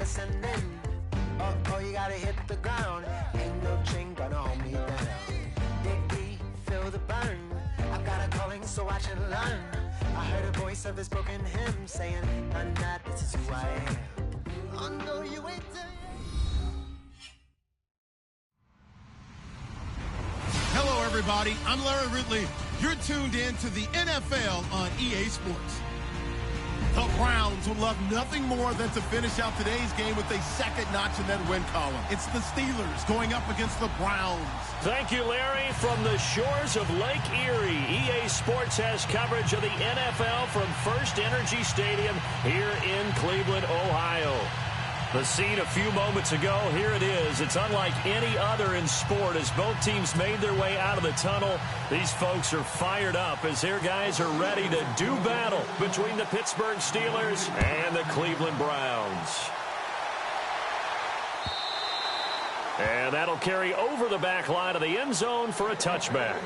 ascending. Oh, you gotta hit the ground. Ain't no chain gonna hold me down. Dig deep, feel the burn. I've got a calling, so I should learn. I heard a voice of this broken hymn saying, "I'm not, this is who I am." Oh no, you ain't dead. Hello, everybody. I'm Larry Ridley. You're tuned in to the NFL on EA Sports. The Browns would love nothing more than to finish out today's game with a second notch in that win column. It's the Steelers going up against the Browns. Thank you, Larry. From the shores of Lake Erie, EA Sports has coverage of the NFL from First Energy Stadium here in Cleveland, Ohio. The scene a few moments ago, here it is. It's unlike any other in sport as both teams made their way out of the tunnel. These folks are fired up as their guys are ready to do battle between the Pittsburgh Steelers and the Cleveland Browns. And that'll carry over the back line of the end zone for a touchback.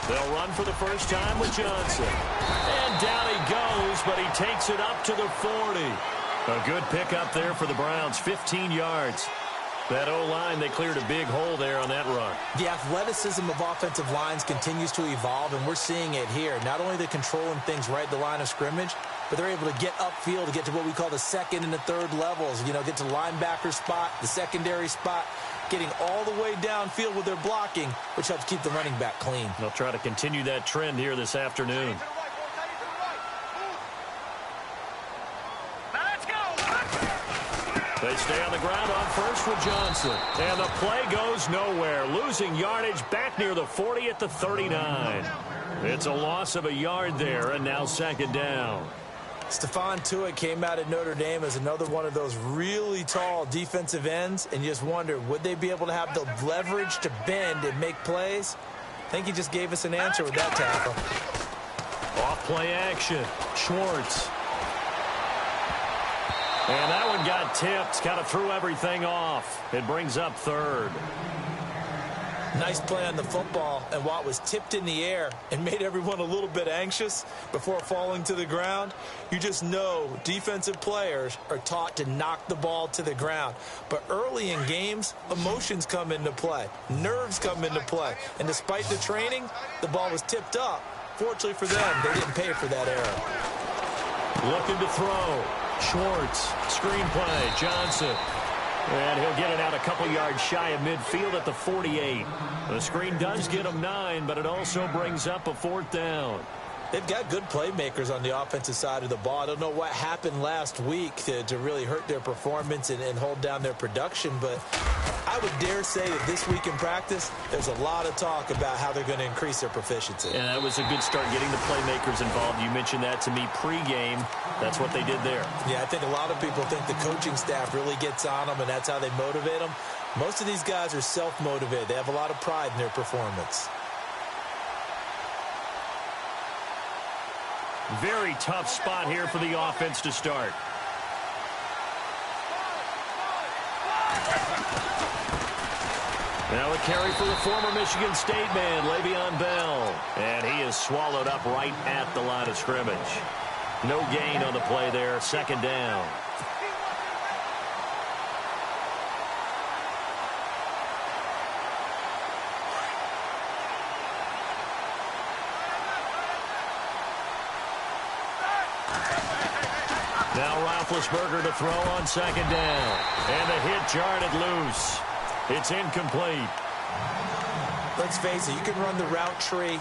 They'll run for the first time with Johnson. And down he goes, but he takes it up to the 40. A good pickup there for the Browns, 15 yards. That O-line, they cleared a big hole there on that run. The athleticism of offensive lines continues to evolve, and we're seeing it here. Not only are they controlling things right at the line of scrimmage, but they're able to get upfield to get to what we call the second and the third levels. You know, get to the linebacker spot, the secondary spot, getting all the way downfield with their blocking, which helps keep the running back clean. They'll try to continue that trend here this afternoon. They stay on the ground on first with Johnson. And the play goes nowhere. Losing yardage back near the 40 at the 39. It's a loss of a yard there, and now second down. Stephon Tuitt came out of Notre Dame as another one of those really tall defensive ends, and you just wonder, would they be able to have the leverage to bend and make plays? I think he just gave us an answer with that tackle. Off play action. Schwartz. And that one got tipped. Kind of threw everything off. It brings up third. Nice play on the football, and Watt was tipped in the air and made everyone a little bit anxious before falling to the ground. You just know defensive players are taught to knock the ball to the ground. But early in games, emotions come into play. Nerves come into play. And despite the training, the ball was tipped up. Fortunately for them, they didn't pay for that error. Looking to throw. Schwartz. Screen play. Johnson. And he'll get it out a couple yards shy of midfield at the 48. The screen does get him 9, but it also brings up a fourth down. They've got good playmakers on the offensive side of the ball. I don't know what happened last week to really hurt their performance and hold down their production, but I would dare say that this week in practice, there's a lot of talk about how they're going to increase their proficiency. And that was a good start, getting the playmakers involved. You mentioned that to me pregame. That's what they did there. Yeah, I think a lot of people think the coaching staff really gets on them, and that's how they motivate them. Most of these guys are self-motivated. They have a lot of pride in their performance. Very tough spot here for the offense to start. Now a carry for the former Michigan State man, Le'Veon Bell. And he is swallowed up right at the line of scrimmage. No gain on the play there, second down. Now Roethlisberger to throw on second down. And the hit jarred it loose. It's incomplete. Let's face it, you can run the route tree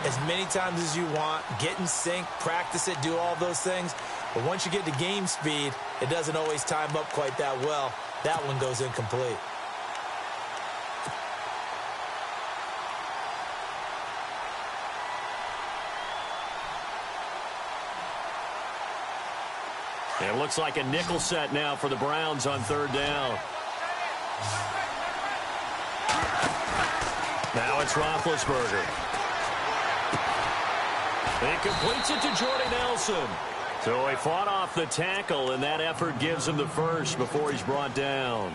as many times as you want, get in sync, practice it, do all those things. But once you get to game speed, it doesn't always time up quite that well. That one goes incomplete. It looks like a nickel set now for the Browns on third down. Now it's Roethlisberger. He completes it to Jordy Nelson. So he fought off the tackle, and that effort gives him the first before he's brought down.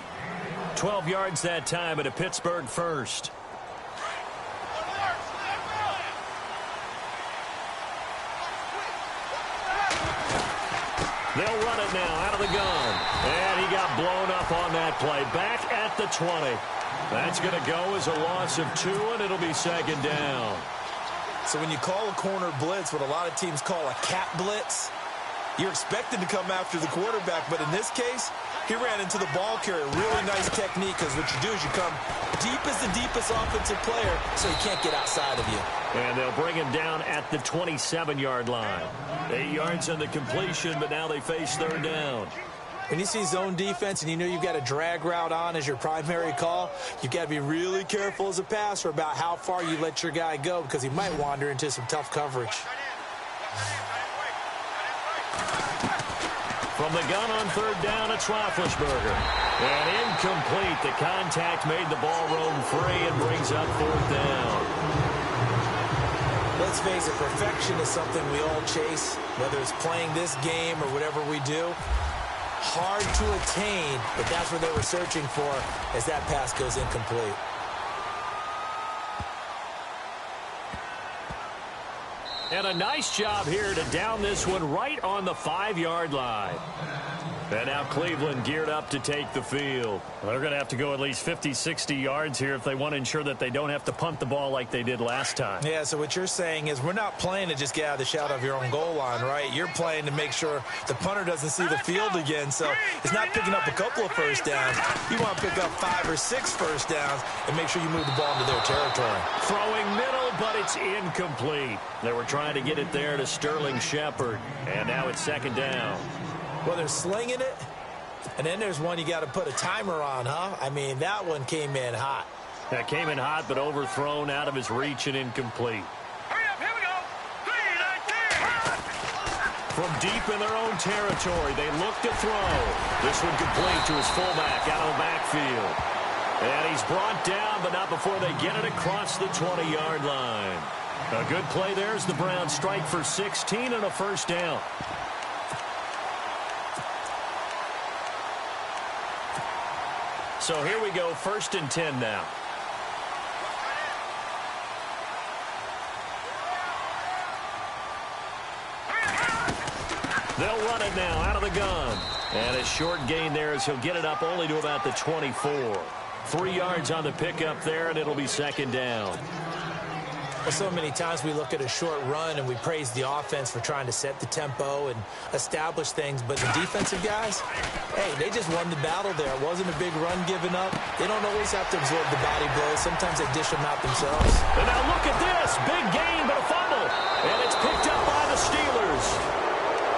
12 yards that time, and a Pittsburgh first. They'll run it now out of the gun. And he got blown up on that play. Back at the 20. That's going to go as a loss of 2, and it'll be second down. So when you call a corner blitz, what a lot of teams call a cat blitz, you're expected to come after the quarterback. But in this case, he ran into the ball carrier. Really nice technique, because what you do is you come deep as the deepest offensive player so he can't get outside of you. And they'll bring him down at the 27-yard line. 8 yards on the completion, but now they face third down. When you see zone defense and you know you've got a drag route on as your primary call, you've got to be really careful as a passer about how far you let your guy go, because he might wander into some tough coverage. From the gun on third down, it's Roethlisberger. And incomplete. The contact made the ball roam free and brings up fourth down. Let's face it, perfection is something we all chase, whether it's playing this game or whatever we do. Hard to attain, but that's what they were searching for as that pass goes incomplete. And a nice job here to down this one right on the 5-yard line. And now Cleveland geared up to take the field. Well, they're going to have to go at least 50, 60 yards here if they want to ensure that they don't have to punt the ball like they did last time. Yeah, so what you're saying is we're not playing to just get out of the shadow of your own goal line, right? You're playing to make sure the punter doesn't see the field again. So it's not picking up a couple of first downs. You want to pick up 5 or 6 first downs and make sure you move the ball into their territory. Throwing middle, but it's incomplete. They were trying to get it there to Sterling Shepard. And now it's second down. Well, they're slinging it, and then there's one you got to put a timer on, huh? I mean, that one came in hot. That came in hot, but overthrown out of his reach and incomplete. Hurry up, here we go. 3, 19. From deep in their own territory, they look to throw. This one complete to his fullback out of the backfield. And he's brought down, but not before they get it across the 20-yard line. A good play there as the Browns strike for 16 and a first down. So here we go, 1st and 10 now. They'll run it now out of the gun. And a short gain there as he'll get it up only to about the 24. 3 yards on the pickup there, and it'll be second down. Well, so many times we look at a short run and we praise the offense for trying to set the tempo and establish things, but the defensive guys, hey, they just won the battle there. It wasn't a big run given up. They don't always have to absorb the body blows. Sometimes they dish them out themselves. And now look at this. Big gain, but a fumble. And it's picked up by the Steelers.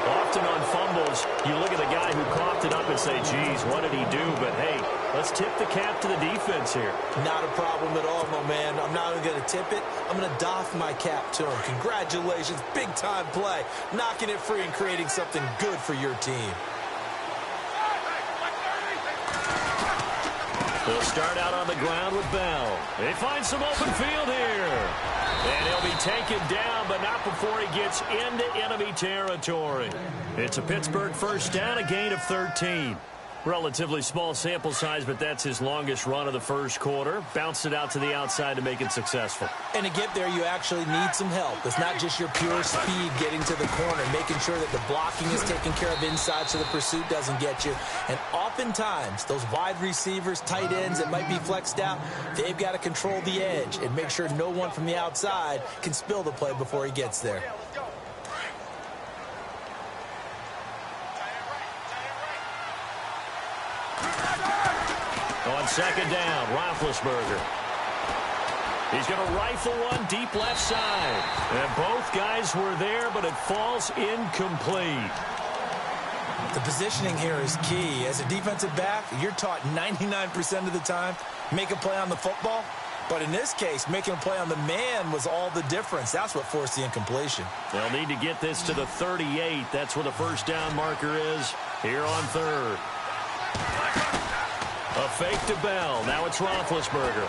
Often on fumbles, you look at the guy who coughed it up and say, geez, what did he do? But, hey, let's tip the cap to the defense here. Not a problem at all, my man. I'm not even going to tip it. I'm going to doff my cap to him. Congratulations. Big-time play. Knocking it free and creating something good for your team. They'll start out on the ground with Bell. They find some open field here. And he'll be taken down, but not before he gets into enemy territory. It's a Pittsburgh first down, a gain of 13. Relatively small sample size, but that's his longest run of the first quarter. Bounced it out to the outside to make it successful. And to get there, you actually need some help. It's not just your pure speed getting to the corner, making sure that the blocking is taken care of inside so the pursuit doesn't get you. And oftentimes, those wide receivers, tight ends that might be flexed out, they've got to control the edge and make sure no one from the outside can spill the play before he gets there. On second down, Roethlisberger. He's going to rifle one deep left side. And both guys were there, but it falls incomplete. The positioning here is key. As a defensive back, you're taught 99% of the time, make a play on the football. But in this case, making a play on the man was all the difference. That's what forced the incompletion. They'll need to get this to the 38. That's where the first down marker is here on third. A fake to Bell. Now it's Roethlisberger.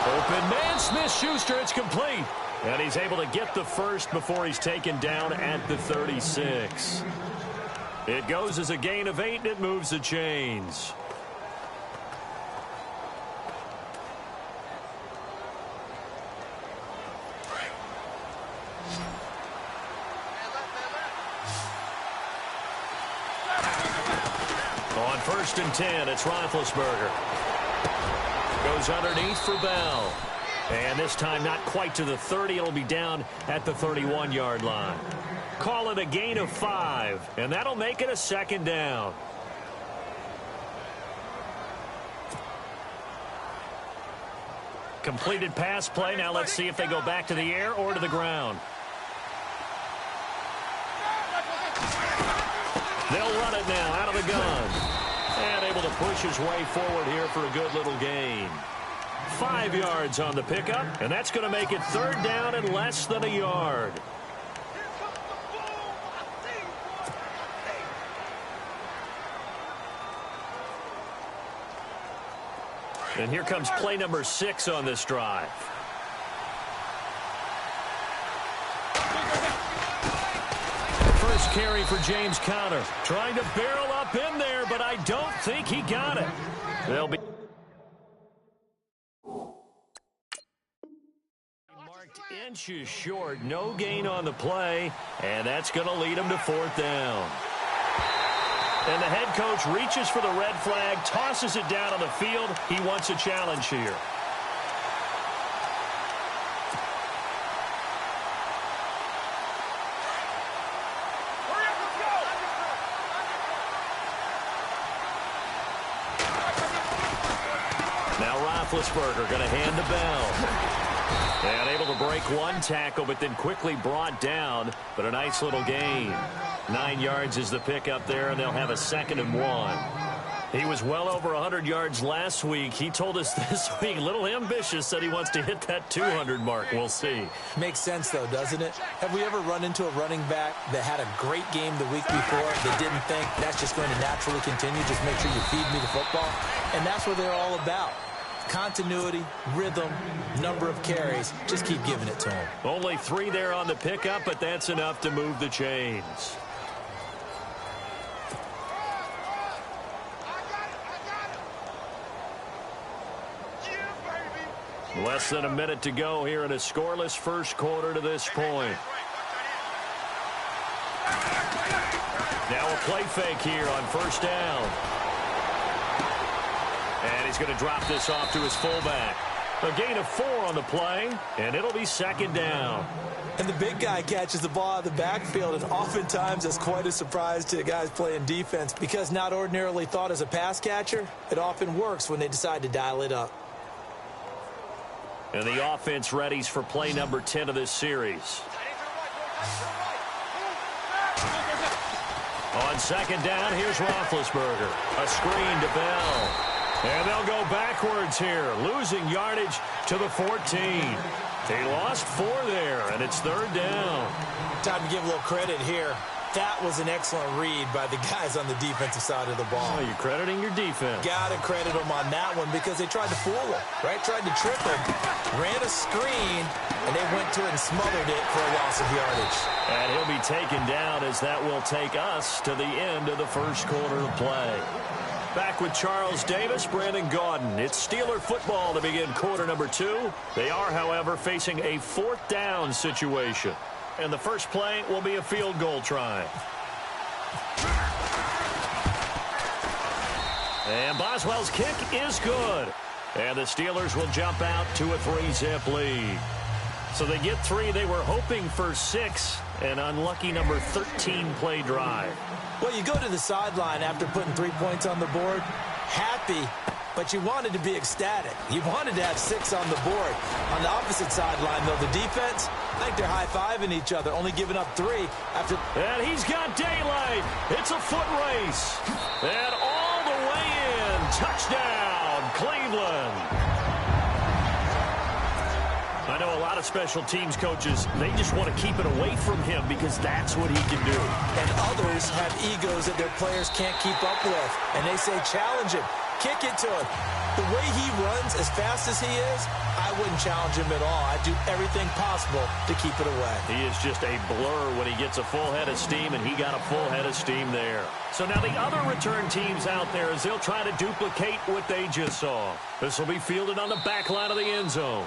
Open man, Smith-Schuster. It's complete. And he's able to get the first before he's taken down at the 36. It goes as a gain of 8, and it moves the chains. On 1st and 10, it's Roethlisberger. Goes underneath for Bell. And this time not quite to the 30. It'll be down at the 31-yard line. Call it a gain of 5, and that'll make it a 2nd down. Completed pass play. Now let's see if they go back to the air or to the ground. They'll run it now out of the gun. And able to push his way forward here for a good little gain. 5 yards on the pickup, and that's going to make it 3rd down and less than a yard. And here comes play number 6 on this drive. First carry for James Conner. Trying to barrel up in there, but I don't think he got it. They'll be marked inches short. No gain on the play, and that's going to lead him to 4th down. And the head coach reaches for the red flag, tosses it down on the field. He wants a challenge here. Now Roethlisberger going to hand to Bell. And able to break one tackle, but then quickly brought down. But a nice little gain. 9 yards is the pickup there, and they'll have a 2nd and 1. He was well over 100 yards last week. He told us this week, a little ambitious, said he wants to hit that 200 mark. We'll see. Makes sense, though, doesn't it? Have we ever run into a running back that had a great game the week before that didn't think that's just going to naturally continue? Just make sure you feed me the football. And that's what they're all about. Continuity, rhythm, number of carries. Just keep giving it to him. Only 3 there on the pickup, but that's enough to move the chains. Less than a minute to go here in a scoreless first quarter to this point. Now a play fake here on 1st down. And he's going to drop this off to his fullback. A gain of 4 on the play, and it'll be 2nd down. And the big guy catches the ball out of the backfield, and oftentimes that's quite a surprise to the guys playing defense because not ordinarily thought as a pass catcher, it often works when they decide to dial it up. And the offense readies for play number 10 of this series. On 2nd down, here's Roethlisberger. A screen to Bell. And they'll go backwards here, losing yardage to the 14. They lost 4 there, and it's 3rd down. Time to give a little credit here. That was an excellent read by the guys on the defensive side of the ball. Oh, you're crediting your defense. Got to credit them on that one because they tried to fool him, right? Tried to trip him, ran a screen, and they went to it and smothered it for a loss of yardage. And he'll be taken down as that will take us to the end of the first quarter of play. Back with Charles Davis, Brandon Gaudin. It's Steeler football to begin quarter number 2. They are, however, facing a 4th down situation. And the first play will be a field goal try. And Boswell's kick is good. And the Steelers will jump out to a 3-zip lead. So they get 3. They were hoping for 6. An unlucky number 13 play drive. Well, you go to the sideline after putting 3 points on the board, happy, but you wanted to be ecstatic. You wanted to have 6 on the board. On the opposite sideline, though, the defense, I think they're high-fiving each other, only giving up 3 after. And he's got daylight. It's a foot race. And all the way in. Touchdown, Cleveland. I know a lot of special teams coaches, they just want to keep it away from him because that's what he can do. And others have egos that their players can't keep up with. And they say, challenge him. Kick it to him. The way he runs, as fast as he is, I wouldn't challenge him at all. I'd do everything possible to keep it away. He is just a blur when he gets a full head of steam, and he got a full head of steam there. So now the other return teams out there, as they'll try to duplicate what they just saw. This will be fielded on the back line of the end zone.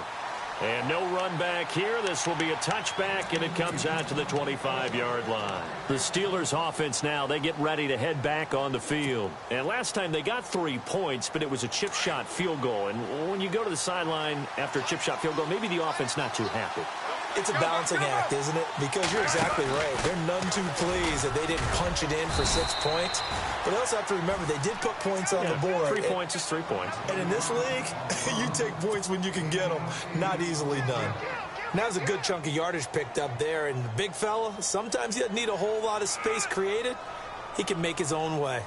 And no run back here. This will be a touchback, and it comes out to the 25-yard line. The Steelers' offense now, they get ready to head back on the field. And last time they got 3 points, but it was a chip shot field goal. And when you go to the sideline after a chip shot field goal, maybe the offense not too happy. It's a balancing act, isn't it? Because you're exactly right. They're none too pleased that they didn't punch it in for 6 points. But they also have to remember they did put points on the board. 3 points is 3 points. And in this league, you take points when you can get them. Not easily done. Now there's a good chunk of yardage picked up there. And the big fella, sometimes he doesn't need a whole lot of space created. He can make his own way.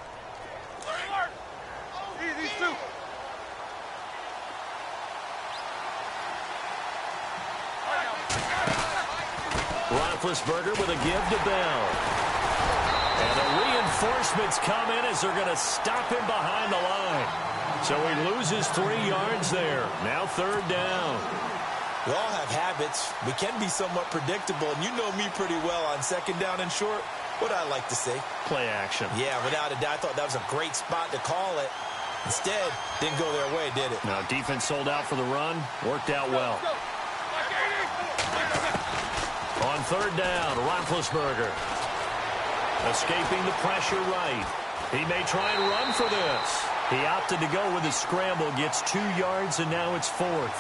Roethlisberger with a give to Bell. And the reinforcements come in as they're going to stop him behind the line. So he loses 3 yards there. Now 3rd down. We all have habits. We can be somewhat predictable, and you know me pretty well on 2nd down and short. What I like to see? Play action. Yeah, without a doubt. I thought that was a great spot to call it. Instead, didn't go their way, did it? No, defense sold out for the run. Worked out well. On 3rd down, Roethlisberger. Escaping the pressure right. He may try and run for this. He opted to go with a scramble, gets 2 yards, and now it's 4th.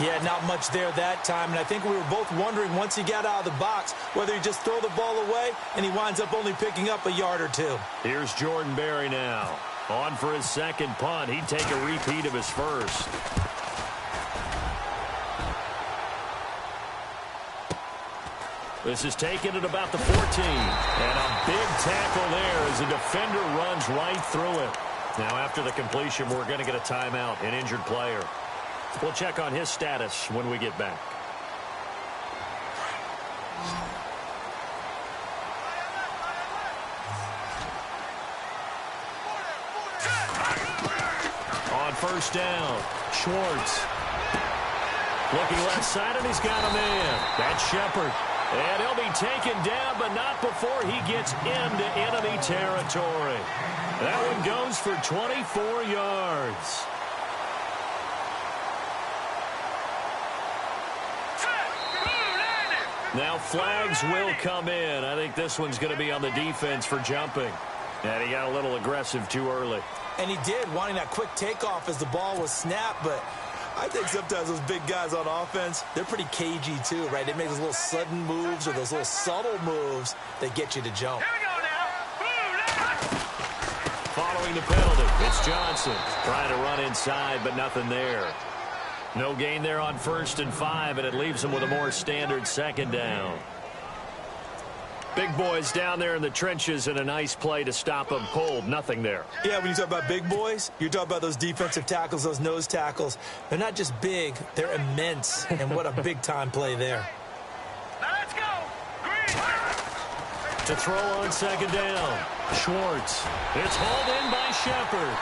Yeah, not much there that time, and I think we were both wondering once he got out of the box whether he just throw the ball away, and he winds up only picking up a yard or 2. Here's Jordan Berry now. On for his 2nd punt. He'd take a repeat of his first. This is taken at about the 14. And a big tackle there as a defender runs right through it. Now, after the completion, we're going to get a timeout, an injured player. We'll check on his status when we get back. On 1st down, Schwartz. Looking left side, and he's got a man. That's Shepard. And he'll be taken down, but not before he gets into enemy territory. That one goes for 24 yards. Now flags will come in. I think this one's going to be on the defense for jumping. And he got a little aggressive too early. And he did, wanting that quick takeoff as the ball was snapped, but I think sometimes those big guys on offense, they're pretty cagey too, right? They make those little sudden moves or those little subtle moves that get you to jump. Here we go now. Following the penalty, it's Johnson trying to run inside, but nothing there. No gain there on 1st and 5, and it leaves him with a more standard 2nd down. Big boys down there in the trenches, and a nice play to stop them cold. Nothing there. Yeah, when you talk about big boys, you're talking about those defensive tackles, those nose tackles. They're not just big, they're immense. And what a big-time play there. Now let's go. Green. To throw on 2nd down, Schwartz. It's hauled in by Shepard.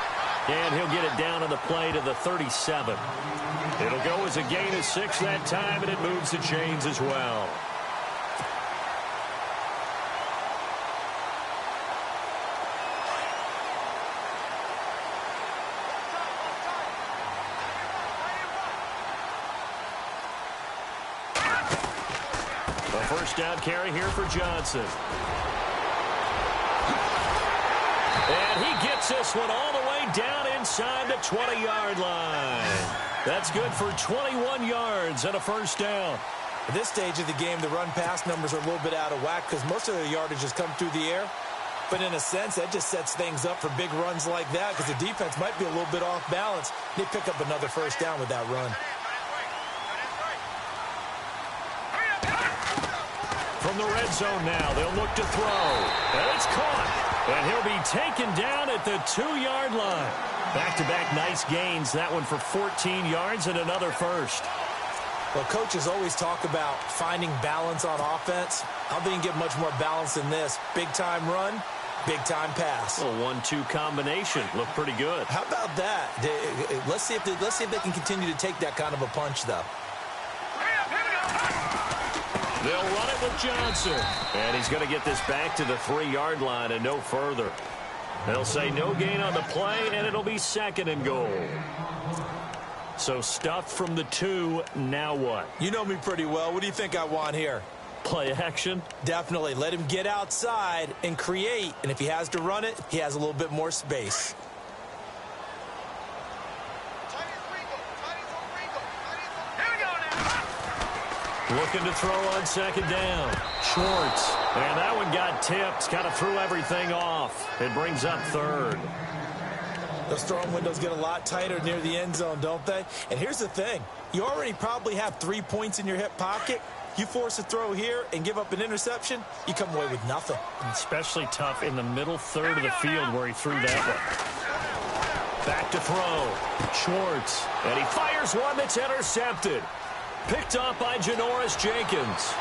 And he'll get it down on the play to the 37. It'll go as a gain of 6 that time, and it moves the chains as well. A 1st down carry here for Johnson. And he gets this one all the way down inside the 20-yard line. That's good for 21 yards and a 1st down. At this stage of the game, the run-pass numbers are a little bit out of whack because most of their yardage has come through the air. But in a sense, that just sets things up for big runs like that because the defense might be a little bit off balance. They pick up another 1st down with that run. From the red zone now, they'll look to throw. And it's caught. And he'll be taken down at the 2-yard line. Back-to-back nice gains. That one for 14 yards and another 1st. Well, coaches always talk about finding balance on offense. I don't think you can get much more balance than this. Big-time run, Big-time pass. A 1-2 combination. Looked pretty good. How about that? Let's see if they can continue to take that kind of a punch, though. They'll run it with Johnson. And he's going to get this back to the 3-yard line and no further. They'll say no gain on the play, and it'll be 2nd and goal. So stuffed from the 2, now what? You know me pretty well. What do you think I want here? Play action? Definitely. Let him get outside and create. And if he has to run it, he has a little bit more space. Looking to throw on 2nd down. Schwartz. And that one got tipped. Kind of threw everything off. It brings up 3rd. Those throwing windows get a lot tighter near the end zone, don't they? And here's the thing. You already probably have 3 points in your hip pocket. You force a throw here and give up an interception, you come away with nothing. Especially tough in the middle 3rd of the field where he threw that one. Back to throw. Schwartz. And he fires one that's intercepted. Picked up by Janoris Jenkins.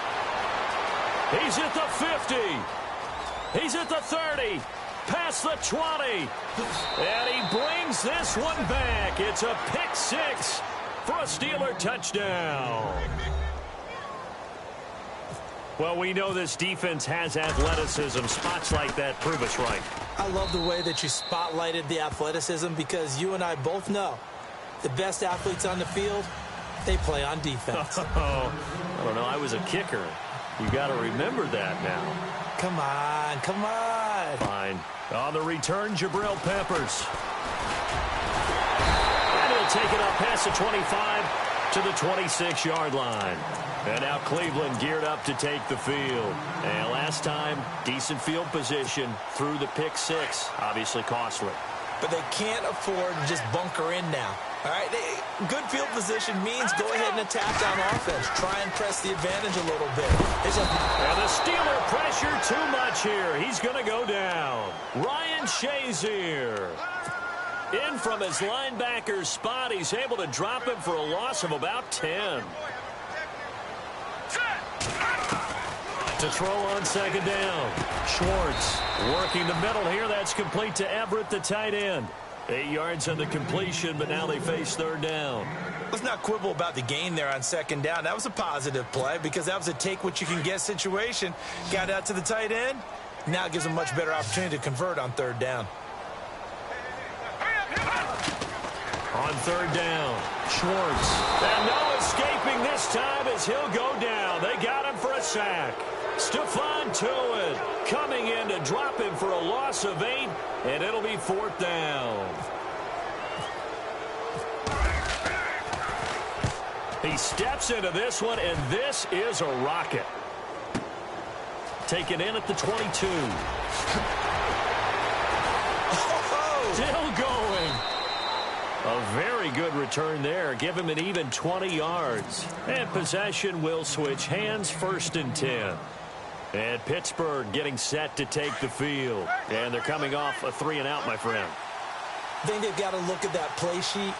He's at the 50. He's at the 30. Past the 20. And he brings this one back. It's a pick 6 for a Steeler touchdown. Well, we know this defense has athleticism. Spots like that prove us right. I love the way that you spotlighted the athleticism because you and I both know the best athletes on the field, they play on defense. Oh, I don't know. I was a kicker. You got to remember that now. Come on, come on. Fine. On the return, Jabril Peppers. And he'll take it up past the 25 to the 26-yard line. And now Cleveland geared up to take the field. And last time, decent field position through the pick 6. Obviously costly. But they can't afford to just bunker in now. All right, good field position means go ahead and attack on offense. Try and press the advantage a little bit. And the Steeler pressure too much here. He's going to go down. Ryan Shazier. In from his linebacker's spot. He's able to drop him for a loss of about 10. To throw on 2nd down. Schwartz working the middle here. That's complete to Everett, the tight end. 8 yards on the completion, but now they face 3rd down. Let's not quibble about the gain there on 2nd down. That was a positive play because that was a take-what-you-can-get situation. Got out to the tight end. Now it gives them a much better opportunity to convert on 3rd down. On 3rd down, Schwartz. And no escaping this time as he'll go down. They got him for a sack. Stephon Tuitt coming in to drop him for a loss of 8, and it'll be 4th down. He steps into this one, and this is a rocket. Taken in at the 22. Still going. A very good return there. Give him an even 20 yards. And possession will switch hands, 1st and 10. And Pittsburgh getting set to take the field. And they're coming off a 3-and-out, my friend. I think they've got to look at that play sheet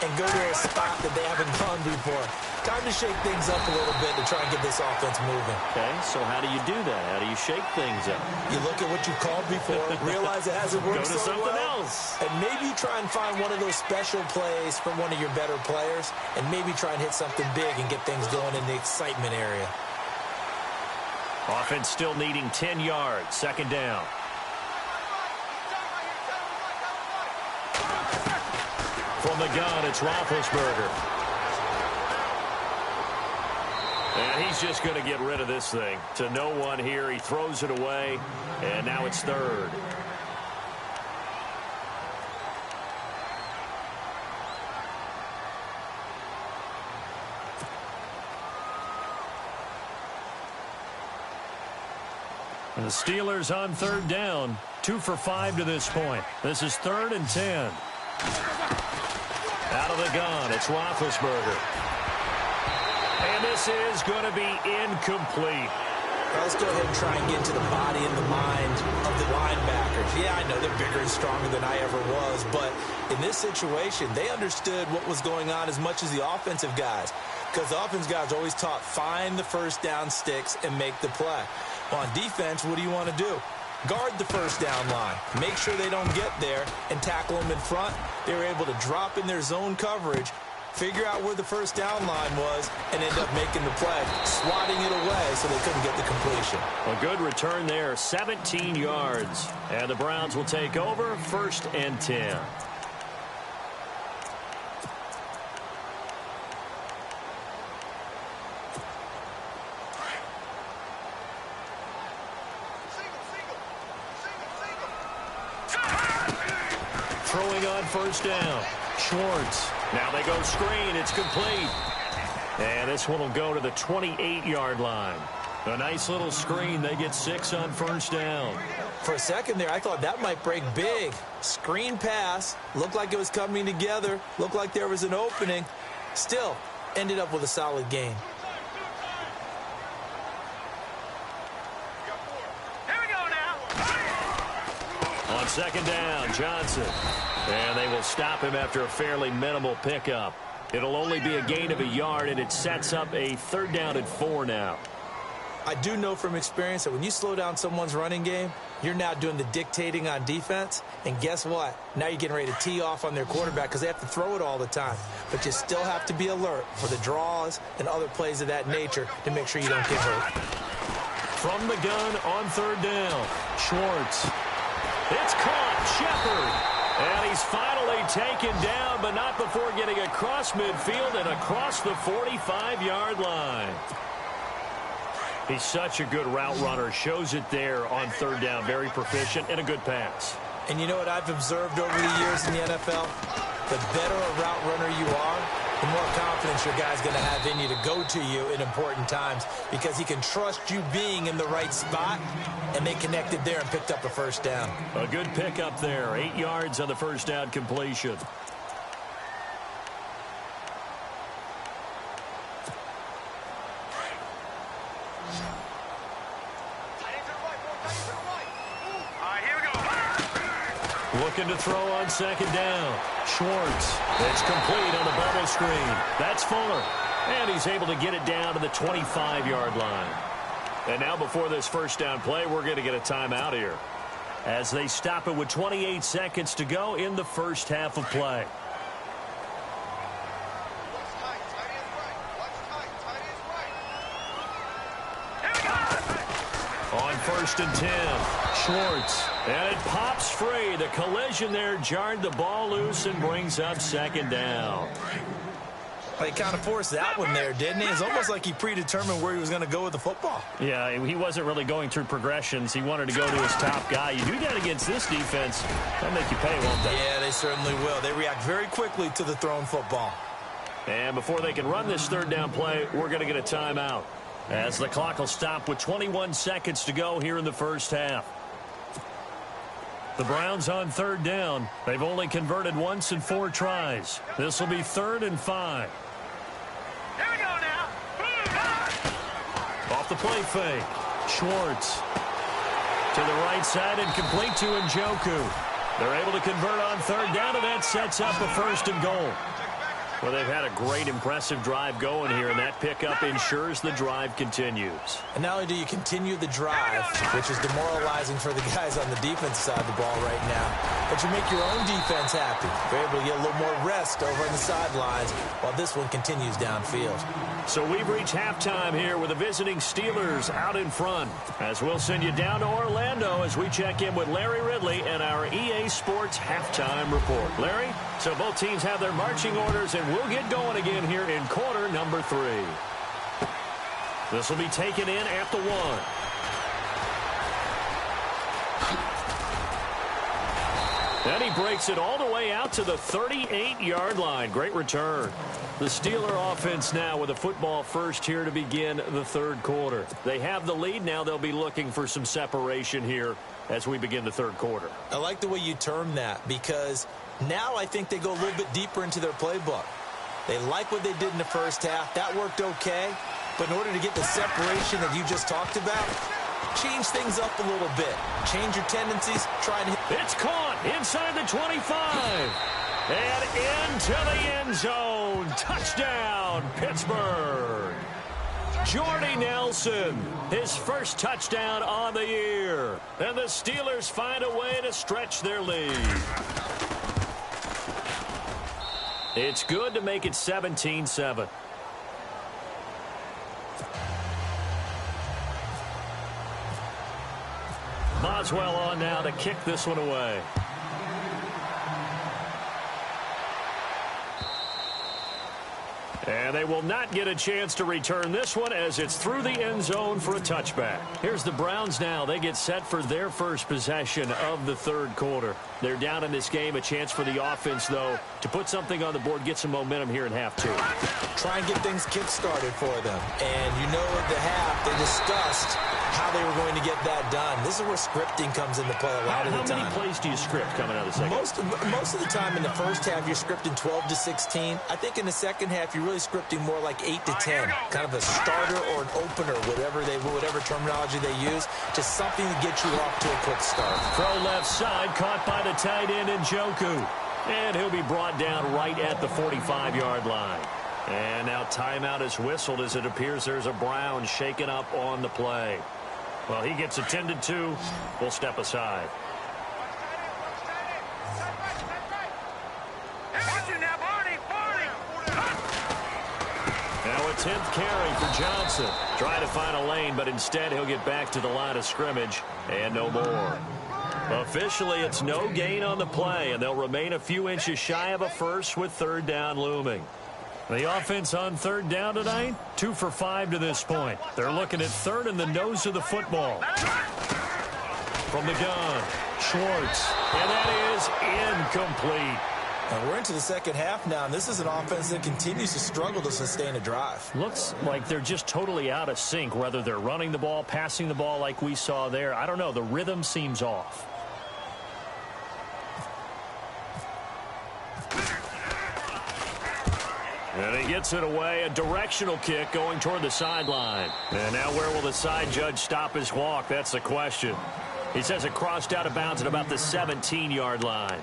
and go to a spot that they haven't gone before. Time to shake things up a little bit to try and get this offense moving. Okay, so how do you do that? How do you shake things up? You look at what you called before, realize it hasn't worked Go to so something well, else. and maybe you try and find one of those special plays from one of your better players, and maybe try and hit something big and get things going in the excitement area. Offense still needing 10 yards. 2nd down. From the gun, it's Roethlisberger. And he's just going to get rid of this thing. To no one here. He throws it away. And now it's 3rd. And the Steelers on 3rd down. 2 for 5 to this point. This is 3rd and 10. Out of the gun, it's Roethlisberger. And this is going to be incomplete. Well, let's go ahead and try and get into the body and the mind of the linebackers. Yeah, I know they're bigger and stronger than I ever was, but in this situation, they understood what was going on as much as the offensive guys. Because the offensive guys are always taught, find the 1st down sticks and make the play. Well, on defense, what do you want to do? guard the first down line, make sure they don't get there, and tackle them in front. They were able to drop in their zone coverage, figure out where the first down line was, and end up making the play, swatting it away so they couldn't get the completion. A good return there, 17 yards. And the Browns will take over, 1st and 10. Throwing on 1st down. Schwartz. Now they go screen. It's complete. And this one will go to the 28-yard line. A nice little screen. They get 6 on 1st down. For a second there, I thought that might break big. Screen pass. Looked like it was coming together. Looked like there was an opening. Still, ended up with a solid gain. Here we go now. On 2nd down, Johnson. And they will stop him after a fairly minimal pickup. It'll only be a gain of a yard, and it sets up a 3rd down and 4 now. I do know from experience that when you slow down someone's running game, you're now doing the dictating on defense. And guess what? Now you're getting ready to tee off on their quarterback because they have to throw it all the time. But you still have to be alert for the draws and other plays of that nature to make sure you don't get hurt. From the gun on 3rd down, Schwartz. It's caught. Shepard. And he's finally taken down, but not before getting across midfield and across the 45-yard line. He's such a good route runner. Shows it there on 3rd down. Very proficient and a good pass. And you know what I've observed over the years in the NFL? The better a route runner you are, the more confidence your guy's going to have in you to go to you in important times because he can trust you being in the right spot, and they connected there and picked up a 1st down. A good pickup there. 8 yards on the 1st down completion. Looking to throw on 2nd down. Schwartz. It's complete on the bubble screen. That's Fuller. And he's able to get it down to the 25-yard line. And now before this 1st down play, we're going to get a timeout here, as they stop it with 28 seconds to go in the 1st half of play. On 1st and 10, Schwartz. And it pops free. The collision there jarred the ball loose and brings up 2nd down. He kind of forced that one there, didn't he? It's almost like he predetermined where he was going to go with the football. Yeah, he wasn't really going through progressions. He wanted to go to his top guy. You do that against this defense, they'll make you pay, won't they? Yeah, they certainly will. They react very quickly to the thrown football. And before they can run this 3rd down play, we're going to get a timeout, as the clock will stop with 21 seconds to go here in the 1st half. The Browns on 3rd down. They've only converted once in 4 tries. This will be 3rd and 5. Here we go now. Off the play fake. Schwartz. To the right side and complete to Njoku. They're able to convert on 3rd down, and that sets up a 1st and goal. Well, they've had a great, impressive drive going here, and that pickup ensures the drive continues. And not only do you continue the drive, which is demoralizing for the guys on the defense side of the ball right now, but you make your own defense happy. You're able to get a little more rest over on the sidelines while this one continues downfield. So we've reached halftime here with the visiting Steelers out in front, as we'll send you down to Orlando as we check in with Larry Ridley and our EA Sports halftime report. Larry, so both teams have their marching orders, and we'll get going again here in quarter number 3. This will be taken in at the 1. And he breaks it all the way out to the 38-yard line. Great return. The Steeler offense now with a football first here to begin the 3rd quarter. They have the lead. Now they'll be looking for some separation here as we begin the 3rd quarter. I like the way you term that, because now I think they go a little bit deeper into their playbook. They like what they did in the 1st half. That worked okay. But in order to get the separation that you just talked about, change things up a little bit. Change your tendencies. Try and hit. It's caught inside the 25. And into the end zone. Touchdown, Pittsburgh. Jordy Nelson, his first touchdown on the year. And the Steelers find a way to stretch their lead. It's good to make it 17-7. Boswell on now to kick this one away. And they will not get a chance to return this one as it's through the end zone for a touchback. Here's the Browns now. They get set for their first possession of the third quarter. They're down in this game. A chance for the offense, though, to put something on the board, get some momentum here in half two. Try and get things kick-started for them. And you know at the half, they discussed how they were going to get that done. This is where scripting comes into play a lot of the time. How many plays do you script coming out of the second? Most of the time in the first half, you're scripting 12 to 16. I think in the second half, you're really scripting more like 8 to 10. Kind of a starter or an opener, whatever terminology they use, just something to get you off to a quick start. Throw left side, caught by the tight end Njoku. And he'll be brought down right at the 45-yard line. And now timeout is whistled as it appears there's a Brown shaken up on the play. Well, he gets attended to. We'll step aside. Now a 10th carry for Johnson. Trying to find a lane, but instead he'll get back to the line of scrimmage and no more. Officially, it's no gain on the play, and they'll remain a few inches shy of a first with third down looming. The offense on third down tonight, 2 for 5 to this point. They're looking at third in the nose of the football. From the gun, Schwartz, and that is incomplete. And we're into the second half now, and this is an offense that continues to struggle to sustain a drive. Looks like they're just totally out of sync, whether they're running the ball, passing the ball like we saw there. I don't know. The rhythm seems off. And he gets it away, a directional kick going toward the sideline. And now where will the side judge stop his walk? That's the question. He says it crossed out of bounds at about the 17-yard line.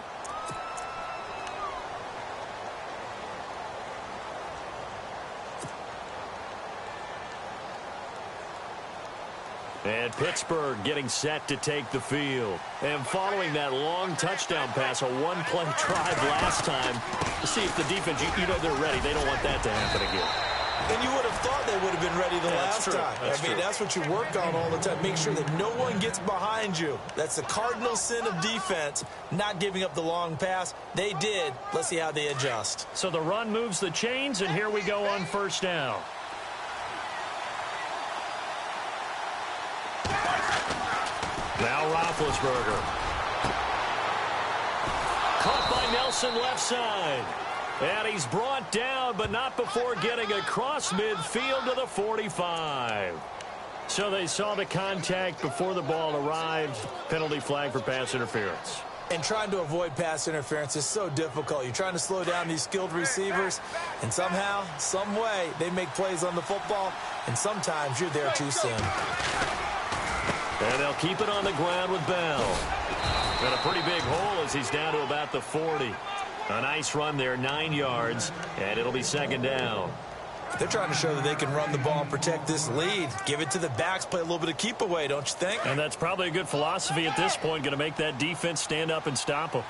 And Pittsburgh getting set to take the field. And following that long touchdown pass, a one-play drive last time, to see if the defense, you know they're ready. They don't want that to happen again. And you would have thought they would have been ready the last time. That's what you work on all the time. Make sure that no one gets behind you. That's the cardinal sin of defense, not giving up the long pass. They did. Let's see how they adjust. So the run moves the chains, and here we go on first down. Now Roethlisberger. Caught by Nelson left side. And he's brought down, but not before getting across midfield to the 45. So they saw the contact before the ball arrived. Penalty flag for pass interference. And trying to avoid pass interference is so difficult. You're trying to slow down these skilled receivers, and somehow, some way, they make plays on the football, and sometimes you're there too soon. And they'll keep it on the ground with Bell. Got a pretty big hole as he's down to about the 40. A nice run there, 9 yards, and it'll be second down. They're trying to show that they can run the ball and protect this lead. Give it to the backs, play a little bit of keep away, don't you think? And that's probably a good philosophy at this point, going to make that defense stand up and stop them.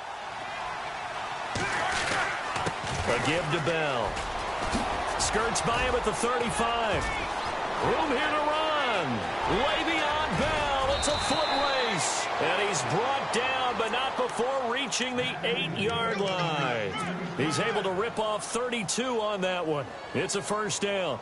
A give to Bell. Skirts by him at the 35. Room here to run. Le'Veon Bell, it's a foot race. And he's brought down, but not before reaching the 8-yard line. He's able to rip off 32 on that one. It's a first down.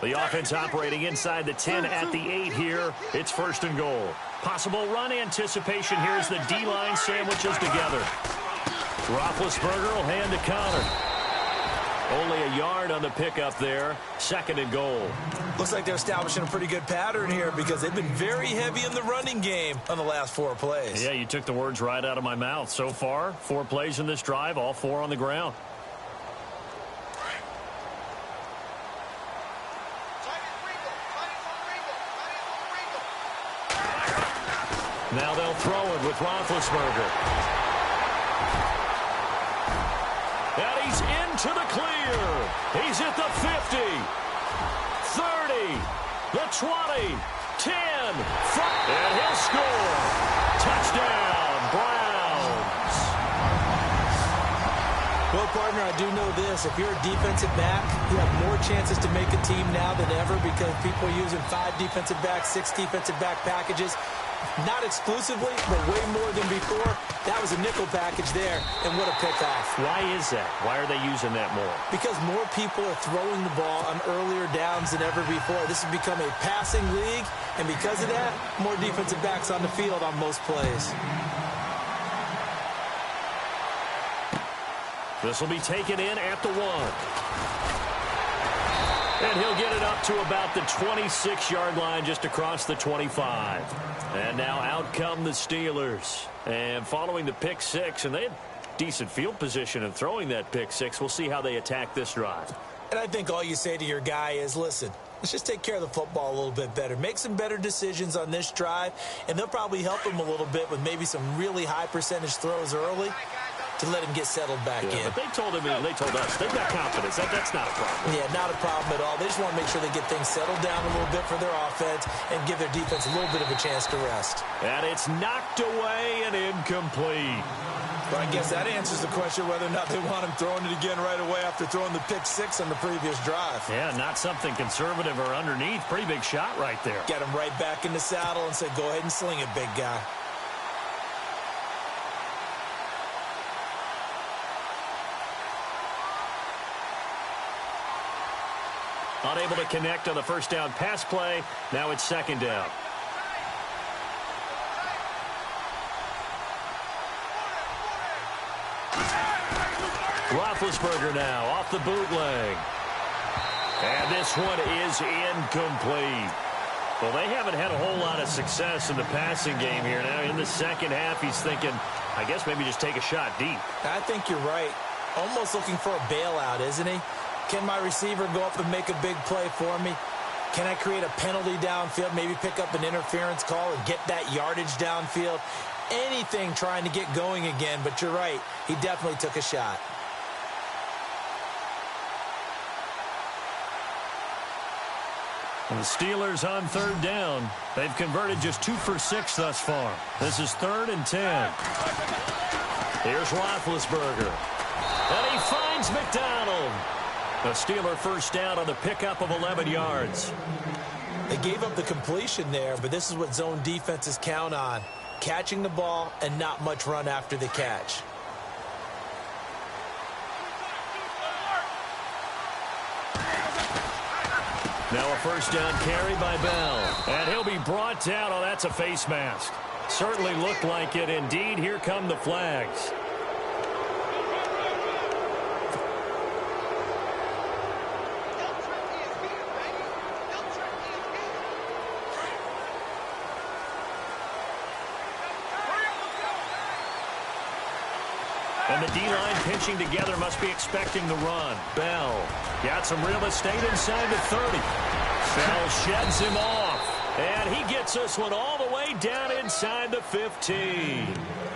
The offense operating inside the 10 at the 8 here. It's first and goal. Possible run anticipation here as the D-line sandwiches together. Roethlisberger will hand to Connor. Only a yard on the pickup there. Second and goal. Looks like they're establishing a pretty good pattern here because they've been very heavy in the running game on the last 4 plays. Yeah, you took the words right out of my mouth. So far, 4 plays in this drive, all 4 on the ground. Now they'll throw it with Roethlisberger. And he's into the clear. He's at the 50. 30, the 20, 10, and he'll score. Touchdown, Browns. Well, partner, I do know this. If you're a defensive back, you have more chances to make a team now than ever because people are using 5 defensive backs, 6 defensive back packages. Not exclusively, but way more than before. That was a nickel package there, and what a pickoff. Why is that? Why are they using that more? Because more people are throwing the ball on earlier downs than ever before. This has become a passing league, and because of that, more defensive backs on the field on most plays. This will be taken in at the 1. And he'll get it up to about the 26-yard line just across the 25. And now out come the Steelers. And following the pick 6, and they had decent field position in throwing that pick 6. We'll see how they attack this drive. And I think all you say to your guy is, listen, let's just take care of the football a little bit better. Make some better decisions on this drive, and they'll probably help him a little bit with maybe some really high percentage throws early to let him get settled back in. But they told him, they told us, they've got confidence. That's not a problem. Yeah, not a problem at all. They just want to make sure they get things settled down a little bit for their offense and give their defense a little bit of a chance to rest. And it's knocked away and incomplete. But I guess that answers the question whether or not they want him throwing it again right away after throwing the pick 6 on the previous drive. Yeah, not something conservative or underneath. Pretty big shot right there. Get him right back in the saddle and say, go ahead and sling it, big guy. Unable to connect on the first down pass play. Now it's second down. Roethlisberger now off the bootleg. And this one is incomplete. Well, they haven't had a whole lot of success in the passing game here. Now in the second half, he's thinking, I guess maybe just take a shot deep. I think you're right. Almost looking for a bailout, isn't he? Can my receiver go up and make a big play for me? Can I create a penalty downfield, maybe pick up an interference call and get that yardage downfield? Anything trying to get going again, but you're right. He definitely took a shot. And the Steelers on third down. They've converted just 2 for 6 thus far. This is 3rd and 10. Here's Roethlisberger. And he finds McDonald. A Steeler first down on the pickup of 11 yards. They gave up the completion there, but this is what zone defenses count on. Catching the ball and not much run after the catch. Now a first down carry by Bell. And he'll be brought down. Oh, that's a face mask. Certainly looked like it. Indeed, here come the flags. And the D-line pinching together must be expecting the run. Bell got some real estate inside the 30. Bell sheds him off. And he gets this one all the way down inside the 15.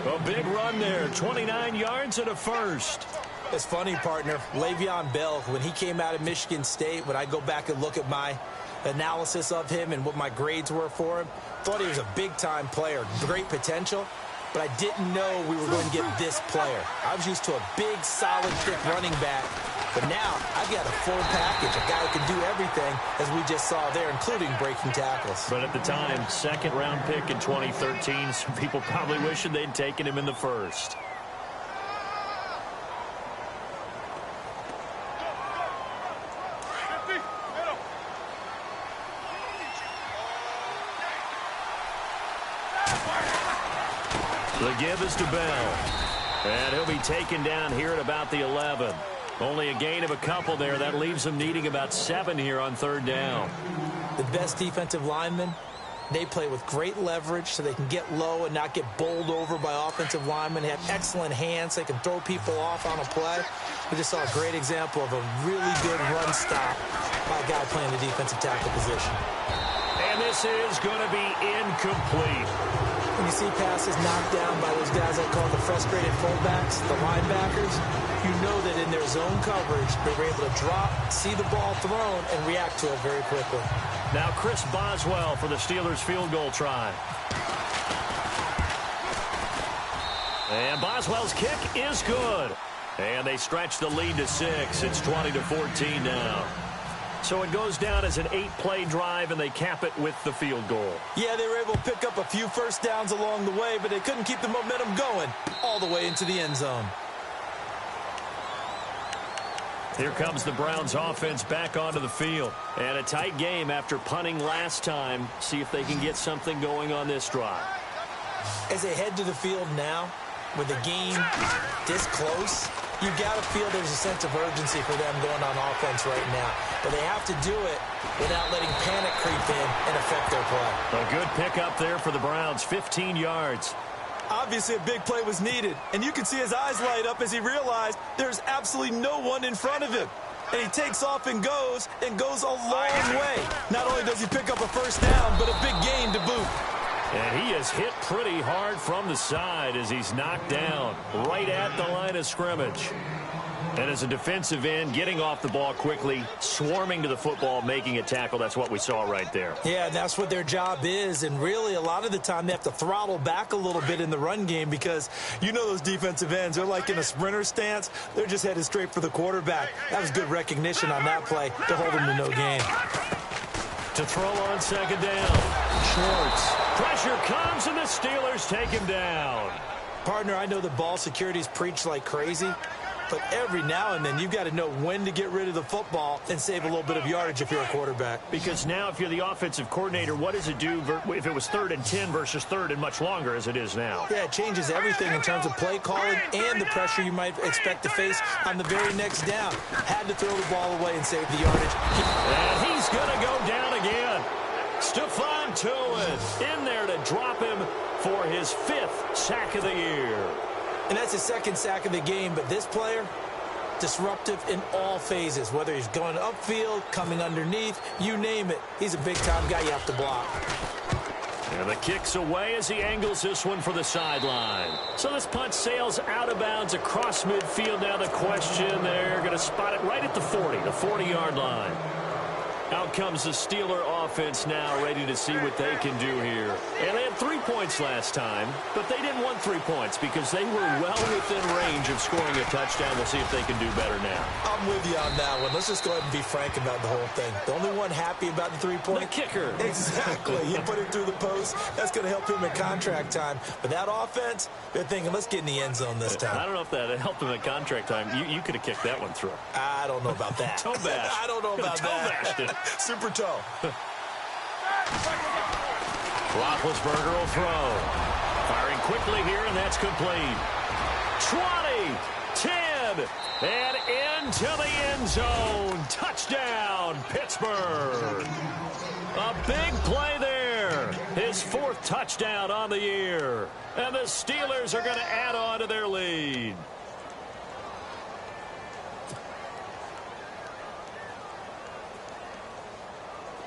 A big run there, 29 yards and a first. It's funny, partner. Le'Veon Bell, when he came out of Michigan State, when I go back and look at my analysis of him and what my grades were for him, thought he was a big-time player, great potential. But I didn't know we were going to get this player. I was used to a big, solid, thick running back. But now I've got a full package, a guy who can do everything, as we just saw there, including breaking tackles. But at the time, second-round pick in 2013, some people probably wishing they'd taken him in the first. The give is to Bell. And he'll be taken down here at about the 11. Only a gain of a couple there. That leaves them needing about 7 here on third down. The best defensive linemen, they play with great leverage so they can get low and not get bowled over by offensive linemen. They have excellent hands. They can throw people off on a play. We just saw a great example of a really good run stop by a guy playing the defensive tackle position. And this is going to be incomplete. When you see passes knocked down by those guys I call the frustrated fullbacks, the linebackers, you know that in their zone coverage, they were able to drop, see the ball thrown, and react to it very quickly. Now Chris Boswell for the Steelers field goal try. And Boswell's kick is good. And they stretch the lead to 6. It's 20-14 now. So it goes down as an 8-play drive, and they cap it with the field goal. Yeah, they were able to pick up a few first downs along the way, but they couldn't keep the momentum going all the way into the end zone. Here comes the Browns offense back onto the field. And a tight game after punting last time. See if they can get something going on this drive. As they head to the field now, with the game this close, you've got to feel there's a sense of urgency for them going on offense right now. But they have to do it without letting panic creep in and affect their play. A good pickup there for the Browns, 15 yards. Obviously, a big play was needed, and you can see his eyes light up as he realized there's absolutely no one in front of him. And he takes off and goes a long way. Not only does he pick up a first down, but a big gain to boot. And he is hit pretty hard from the side as he's knocked down right at the line of scrimmage. And as a defensive end, getting off the ball quickly, swarming to the football, making a tackle, that's what we saw right there. Yeah, that's what their job is. And really, a lot of the time, they have to throttle back a little bit in the run game because you know those defensive ends, they're like in a sprinter stance. They're just headed straight for the quarterback. That was good recognition on that play to hold them to no gain. To throw on second down, Schwartz. Pressure comes, and the Steelers take him down. Partner, I know the ball security's preached like crazy, but every now and then you've got to know when to get rid of the football and save a little bit of yardage if you're a quarterback. Because now if you're the offensive coordinator, what does it do if it was 3rd and 10 versus 3rd and much longer as it is now? Yeah, it changes everything in terms of play calling and the pressure you might expect to face on the very next down. Had to throw the ball away and save the yardage. And he's going to go down again. Stephon Tuitt in there to drop him for his 5th sack of the year. And that's his 2nd sack of the game, but this player, disruptive in all phases, whether he's going upfield, coming underneath, you name it. He's a big-time guy you have to block. And the kick's away as he angles this one for the sideline. So this punt sails out of bounds across midfield. Now the question, they're going to spot it right at the 40, the 40-yard line. Out comes the Steeler offense now, ready to see what they can do here. And they had 3 points last time, but they didn't want 3 points because they were well within range of scoring a touchdown. We'll see if they can do better now. I'm with you on that one. Let's just go ahead and be frank about the whole thing. The only one happy about the 3-point? The kicker. Exactly. You put it through the post. That's going to help him in contract time. But that offense, they're thinking, let's get in the end zone this time. I don't know if that helped him at contract time. You could have kicked that one through. I don't know about that. Toe bash. I don't know about toe that. Bashed it. Super toe. Roethlisberger will throw. Firing quickly here, and that's complete. 20, 10, and into the end zone. Touchdown, Pittsburgh. A big play there. His 4th touchdown on the year. And the Steelers are going to add on to their lead.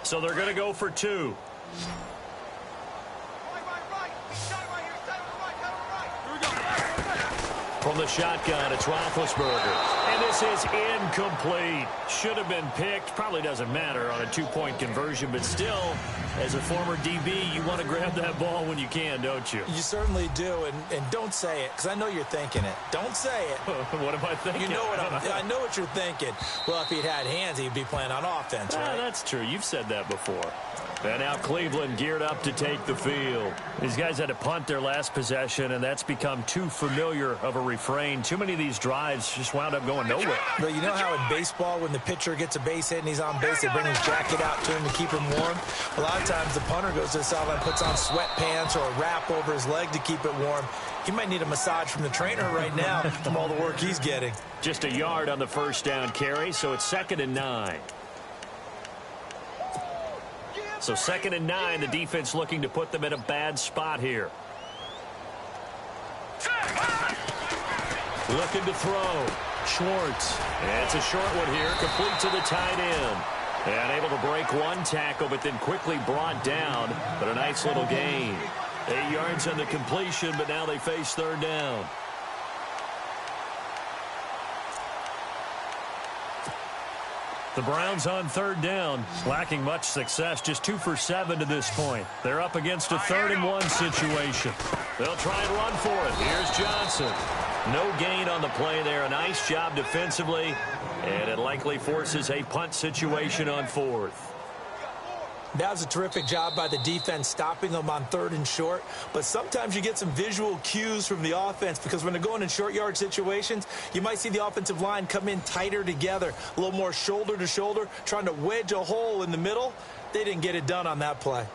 So they're going to go for 2. From the shotgun, it's Roethlisberger. And this is incomplete. Should have been picked. Probably doesn't matter on a 2-point conversion, but still, as a former DB, you want to grab that ball when you can, don't you? You certainly do, and don't say it, because I know you're thinking it. Don't say it. What am I thinking? You know what I know what you're thinking. Well, if he'd had hands, he'd be playing on offense, right? That's true. You've said that before. And now Cleveland geared up to take the field. These guys had to punt their last possession, and that's become too familiar of a refrain. Too many of these drives just wound up going nowhere. But you know how in baseball, when the pitcher gets a base hit and he's on base, they bring his jacket out to him to keep him warm? A lot of times the punter goes to the sideline, puts on sweatpants or a wrap over his leg to keep it warm. He might need a massage from the trainer right now from all the work he's getting. Just a yard on the first down carry, so it's 2nd and 9. So 2nd and 9, the defense looking to put them in a bad spot here. Looking to throw. Schwartz. And it's a short one here, complete to the tight end. And able to break one tackle, but then quickly brought down. But a nice little gain. 8 yards on the completion, but now they face third down. The Browns on third down, lacking much success, just 2 for 7 to this point. They're up against a 3rd-and-1 situation. They'll try and run for it. Here's Johnson. No gain on the play there. A nice job defensively, and it likely forces a punt situation on 4th. That was a terrific job by the defense stopping them on 3rd and short. But sometimes you get some visual cues from the offense because when they're going in short yard situations, you might see the offensive line come in tighter together, a little more shoulder to shoulder, trying to wedge a hole in the middle. They didn't get it done on that play.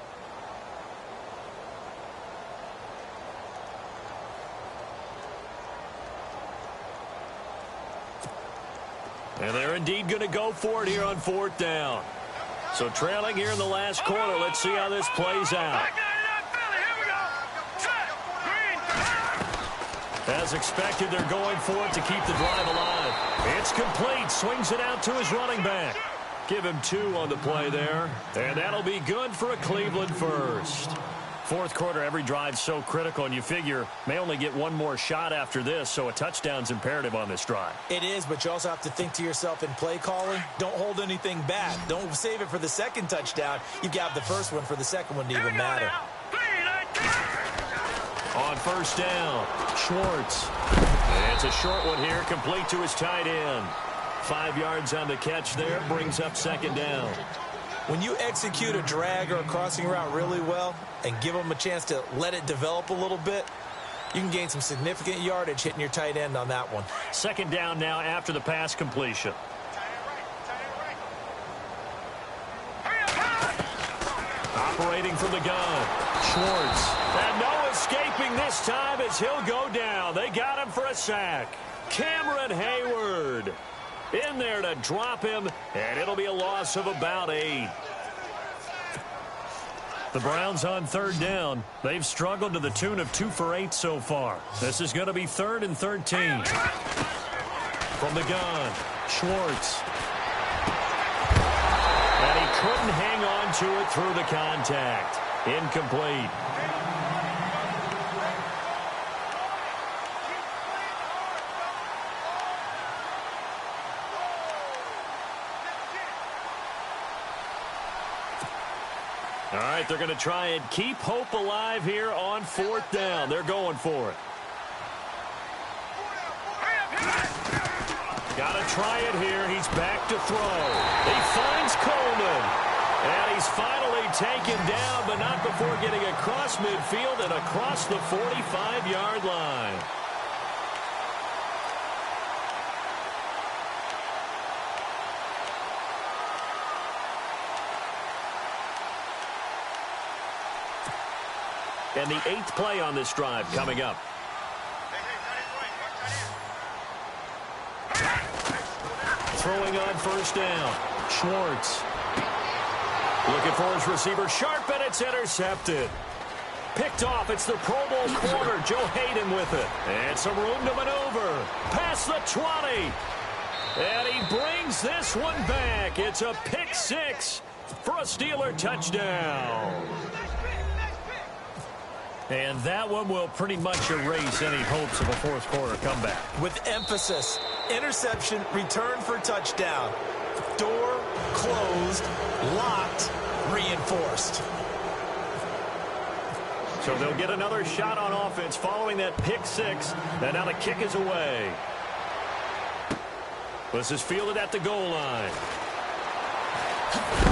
And they're indeed going to go for it here on 4th down. So trailing here in the last quarter. Let's see how this plays out. As expected, they're going for it to keep the drive alive. It's complete. Swings it out to his running back. Give him 2 on the play there. And that'll be good for a Cleveland first. 4th quarter, every drive's so critical, and you figure may only get 1 more shot after this, so a touchdown's imperative on this drive. It is, but you also have to think to yourself in play calling, don't hold anything back. Don't save it for the second touchdown. You've got the first one for the second one to even matter. On 1st down, Schwartz. It's a short one here, complete to his tight end. 5 yards on the catch there, brings up 2nd down. When you execute a drag or a crossing route really well and give them a chance to let it develop a little bit, you can gain some significant yardage hitting your tight end on that one. 2nd down now after the pass completion. Operating from the gun, Schwartz. And no escaping this time as he'll go down. They got him for a sack. Cameron Hayward in there to drop him, and it'll be a loss of about 8. The Browns on 3rd down. They've struggled to the tune of 2 for 8 so far. This is going to be 3rd and 13. From the gun, Schwartz. And he couldn't hang on to it through the contact. Incomplete. All right, they're going to try and keep hope alive here on 4th down. They're going for it. Got to try it here. He's back to throw. He finds Coleman. And he's finally taken down, but not before getting across midfield and across the 45-yard line. And the 8th play on this drive coming up. Throwing on 1st down. Schwartz. Looking for his receiver. Sharp, and it's intercepted. Picked off. It's the Pro Bowl corner. Joe Hayden with it. And some room to maneuver. Past the 20. And he brings this one back. It's a pick 6 for a Steeler touchdown. And that one will pretty much erase any hopes of a 4th quarter comeback. With emphasis, interception, return for touchdown. Door closed, locked, reinforced. So they'll get another shot on offense following that pick 6. And now the kick is away. This is fielded at the goal line.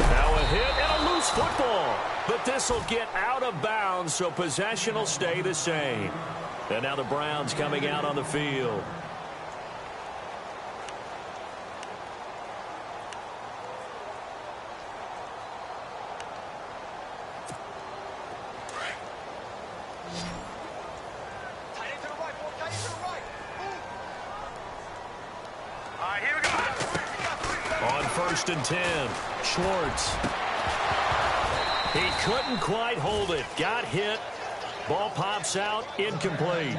Now a hit and a loose football. But this will get out of bounds, so possession will stay the same. And now the Browns coming out on the field. Here we go. On 1st and 10, Schwartz. He couldn't quite hold it. Got hit. Ball pops out. Incomplete.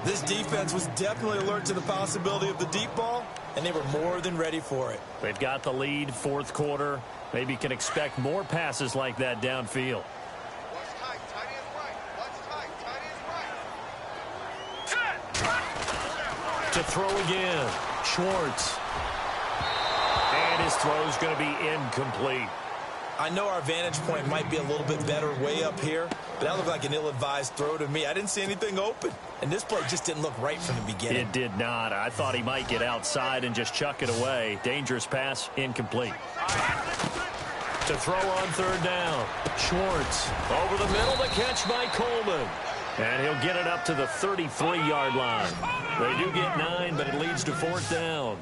This defense was definitely alert to the possibility of the deep ball, and they were more than ready for it. They've got the lead, 4th quarter. Maybe can expect more passes like that downfield. To throw again. Schwartz. And his throw's going to be incomplete. I know our vantage point might be a little bit better way up here, but that looked like an ill-advised throw to me. I didn't see anything open, and this play just didn't look right from the beginning. It did not. I thought he might get outside and just chuck it away. Dangerous pass, incomplete. To throw on third down. Schwartz over the middle, the catch by Coleman. And he'll get it up to the 33-yard line. They do get 9, but it leads to fourth down.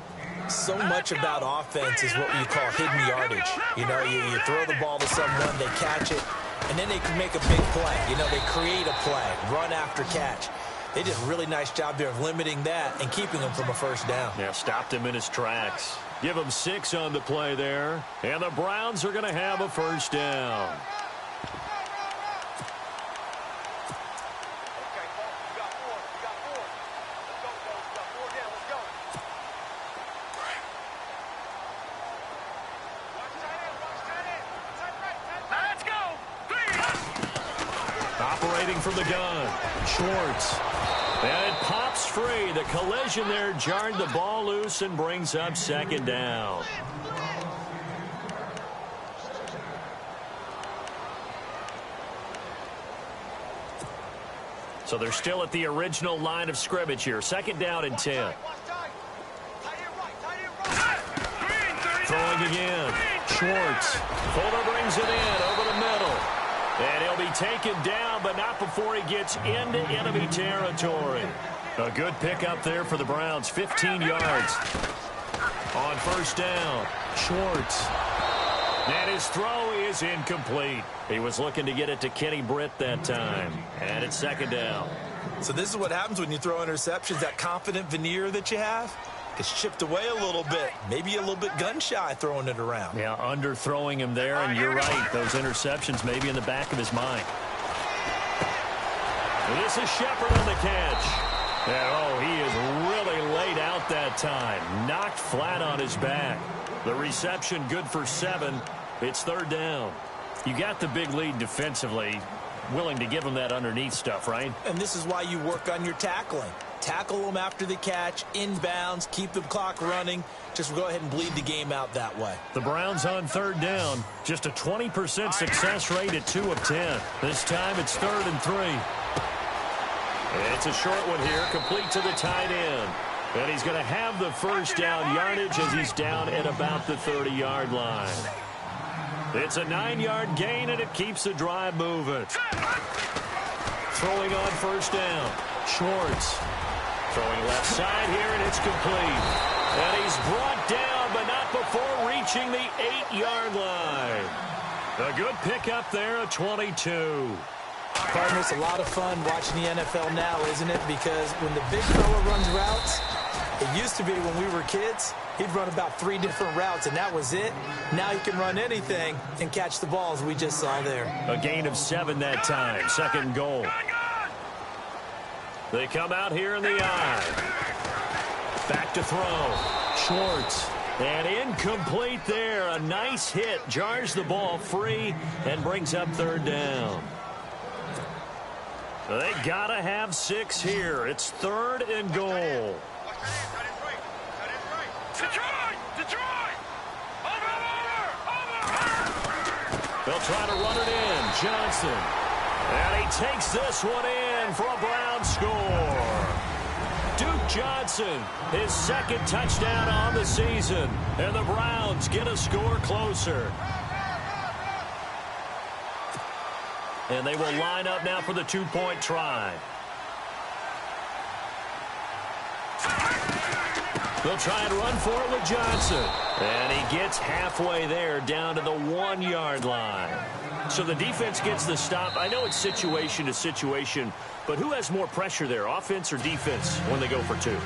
So much about offense is what you call hidden yardage. You know, you throw the ball to someone, they catch it, and then they can make a big play. You know, they create a play, run after catch. They did a really nice job there of limiting that and keeping him from a first down. Yeah, stopped him in his tracks. Give him 6 on the play there, and the Browns are going to have a first down. Operating from the gun, Schwartz. And it pops free. The collision there jarred the ball loose and brings up second down. So they're still at the original line of scrimmage here. Second down and 10. Throwing again. Schwartz. Fuller brings it in over the middle. And he'll be taken down, but not before he gets into enemy territory. A good pickup there for the Browns. 15 yards. On first down, Schwartz. And his throw is incomplete. He was looking to get it to Kenny Britt that time. And it's second down. So this is what happens when you throw interceptions. That confident veneer that you have gets chipped away a little bit. Maybe a little bit gun-shy throwing it around. Yeah, underthrowing him there, and you're right. Those interceptions may be in the back of his mind. This is Shepard on the catch. And, oh, he is really laid out that time. Knocked flat on his back. The reception good for 7. It's third down. You got the big lead defensively. Willing to give him that underneath stuff, right? And this is why you work on your tackling. Tackle them after the catch, inbounds, keep the clock running. Just go ahead and bleed the game out that way. The Browns on third down. Just a 20% success rate at 2 of 10. This time it's 3rd and 3. It's a short one here, complete to the tight end. And he's going to have the first down yardage as he's down at about the 30-yard line. It's a 9-yard gain, and it keeps the drive moving. Throwing on first down. Schwartz. Throwing left side here, and it's complete. And he's brought down, but not before reaching the 8-yard line. A good pickup there at 22. Partners, a lot of fun watching the NFL now, isn't it? Because when the big fella runs routes, it used to be when we were kids, he'd run about 3 different routes, and that was it. Now he can run anything and catch the balls we just saw there. A gain of 7 that time. 2nd goal. They come out here in the eye. Back to throw. Schwartz. And incomplete there. A nice hit. Jars the ball free and brings up third down. They got to have 6 here. It's 3rd and goal. Detroit! They'll try to run it in. Johnson. And he takes this one in for a Brown score. Duke Johnson, his 2nd touchdown on the season. And the Browns get a score closer. And they will line up now for the 2-point try. They'll try and run for it with Johnson. And he gets halfway there down to the 1-yard line. So the defense gets the stop. I know it's situation to situation, but who has more pressure there, offense or defense, when they go for 2?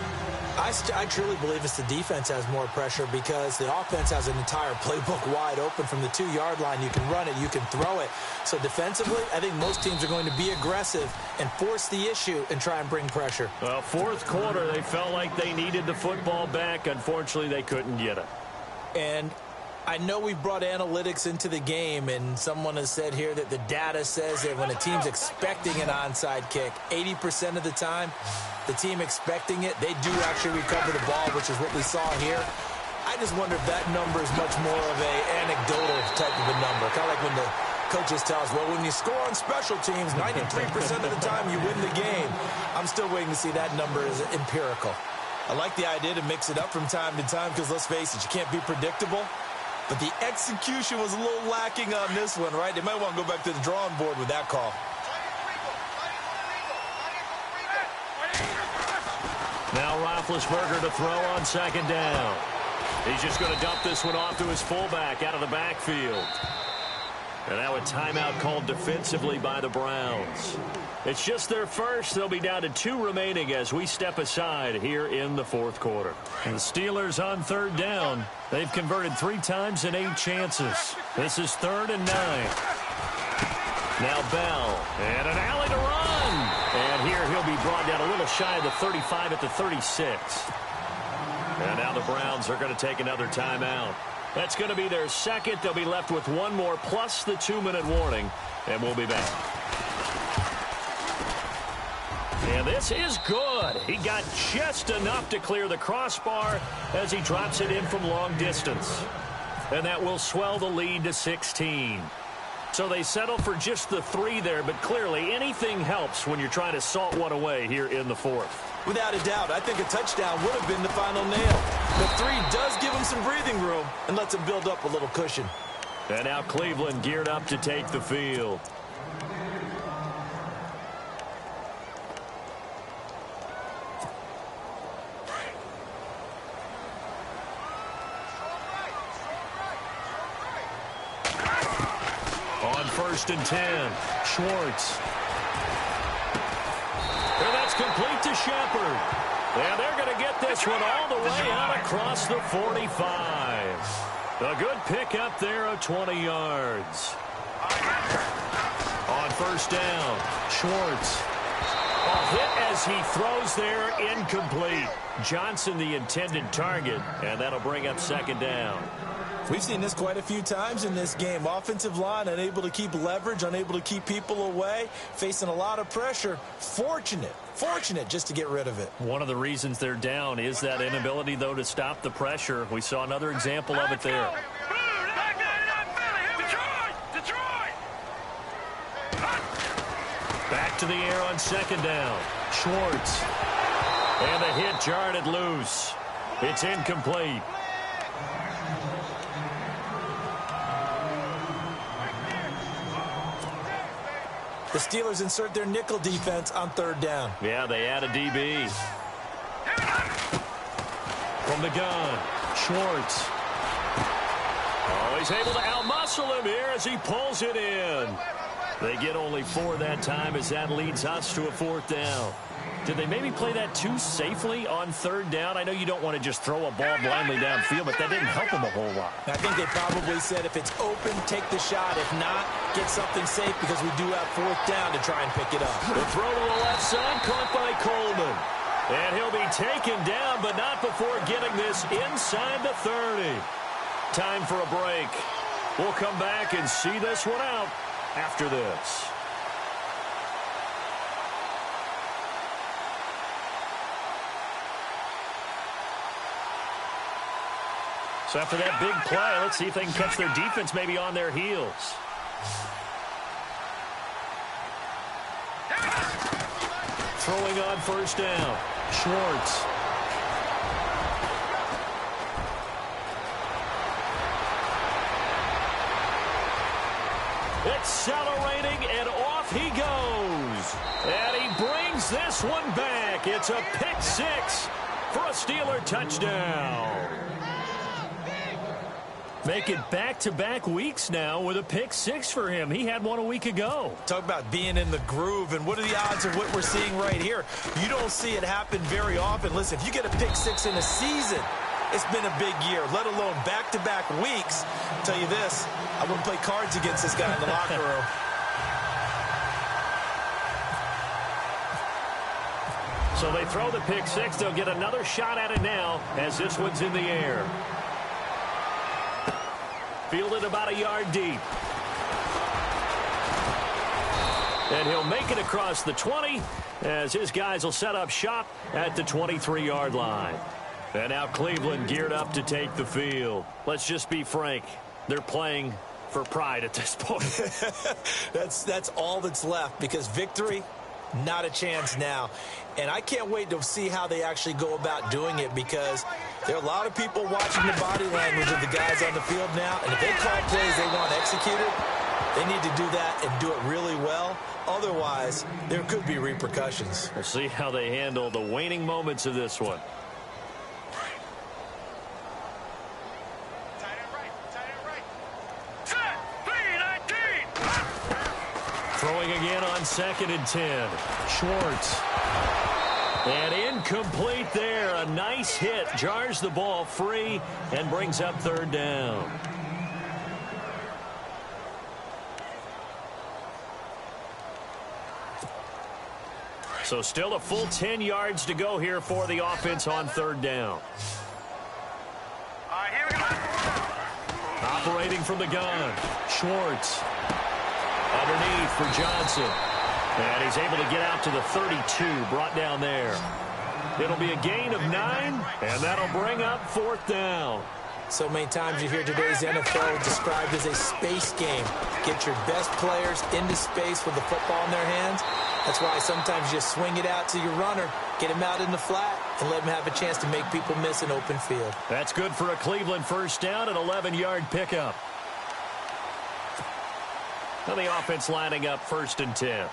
I truly believe it's the defense has more pressure because the offense has an entire playbook wide open from the 2-yard line. You can run it, you can throw it. So defensively, I think most teams are going to be aggressive and force the issue and try and bring pressure. Well, 4th quarter, they felt like they needed the football back. Unfortunately, they couldn't get it. And I know we brought analytics into the game, and someone has said here that the data says that when a team's expecting an onside kick, 80% of the time, the team expecting it, they do actually recover the ball, which is what we saw here. I just wonder if that number is much more of a anecdotal type of a number, kind of like when the coaches tell us, well, when you score on special teams, 93% of the time you win the game. I'm still waiting to see that number as empirical. I like the idea to mix it up from time to time because, let's face it, you can't be predictable. But the execution was a little lacking on this one, right? They might want to go back to the drawing board with that call. Now Roethlisberger to throw on second down. He's just going to dump this one off to his fullback out of the backfield. And now a timeout called defensively by the Browns. It's just their first. They'll be down to 2 remaining as we step aside here in the fourth quarter. And the Steelers on third down. They've converted 3 times in 8 chances. This is 3rd and 9. Now Bell. And an alley to run. And here he'll be brought down a little shy of the 35 at the 36. And now the Browns are going to take another timeout. That's going to be their second. They'll be left with 1 more plus the 2-minute warning. And we'll be back. And this is good. He got just enough to clear the crossbar as he drops it in from long distance. And that will swell the lead to 16. So they settle for just the 3 there, but clearly anything helps when you're trying to salt one away here in the fourth. Without a doubt, I think a touchdown would have been the final nail. The 3 does give him some breathing room and lets him build up a little cushion. And now Cleveland geared up to take the field. On 1st and 10, Schwartz. And that's complete to Shepard. And they're going to get this one all the way out across the 45. A good pickup there of 20 yards. On 1st down, Schwartz. A hit as he throws there, incomplete. Johnson the intended target, and that'll bring up 2nd down. We've seen this quite a few times in this game. Offensive line unable to keep leverage, unable to keep people away, facing a lot of pressure. Fortunate just to get rid of it. One of the reasons they're down is that inability, though, to stop the pressure. We saw another example of it there. Back to the air on 2nd down. Schwartz. And the hit jarred it loose. It's incomplete. The Steelers insert their nickel defense on 3rd down. Yeah, they add a DB. From the gun, Schwartz. Oh, he's able to outmuscle him here as he pulls it in. They get only 4 that time as that leads us to a 4th down. Did they maybe play that too safely on 3rd down? I know you don't want to just throw a ball blindly downfield, but that didn't help them a whole lot. I think they probably said if it's open, take the shot. If not, get something safe because we do have 4th down to try and pick it up. The throw to the left side, caught by Coleman. And he'll be taken down, but not before getting this inside the 30. Time for a break. We'll come back and see this one out after this. So after that big play, let's see if they can catch their defense maybe on their heels. Throwing on 1st down, Schwartz. Accelerating, and off he goes. And he brings this one back. It's a pick 6 for a Steeler touchdown. Make it back-to-back weeks now with a pick 6 for him. He had one a week ago. Talk about being in the groove, and what are the odds of what we're seeing right here? You don't see it happen very often. Listen, if you get a pick 6 in a season, it's been a big year, let alone back-to-back weeks. I'll tell you this, I wouldn't play cards against this guy in the locker room. So they throw the pick 6. They'll get another shot at it now as this one's in the air. Fielded about a yard deep. And he'll make it across the 20 as his guys will set up shop at the 23-yard line. And now Cleveland geared up to take the field. Let's just be frank. They're playing for pride at this point. That's all that's left, because victory, not a chance now. And I can't wait to see how they actually go about doing it, because there are a lot of people watching the body language of the guys on the field now. And if they call plays they want executed, they need to do that and do it really well. Otherwise, there could be repercussions. We'll see how they handle the waning moments of this one. Throwing again on 2nd and 10. Schwartz. And incomplete there. A nice hit. Jars the ball free and brings up 3rd down. So still a full 10 yards to go here for the offense on 3rd down. All right, here we go. Operating from the gun. Schwartz. Underneath for Johnson. And he's able to get out to the 32, brought down there. It'll be a gain of 9, and that'll bring up 4th down. So many times you hear today's NFL described as a space game. Get your best players into space with the football in their hands. That's why sometimes you just swing it out to your runner, get him out in the flat, and let him have a chance to make people miss an open field. That's good for a Cleveland 1st down, an 11-yard pickup. Now the offense lining up 1st and 10.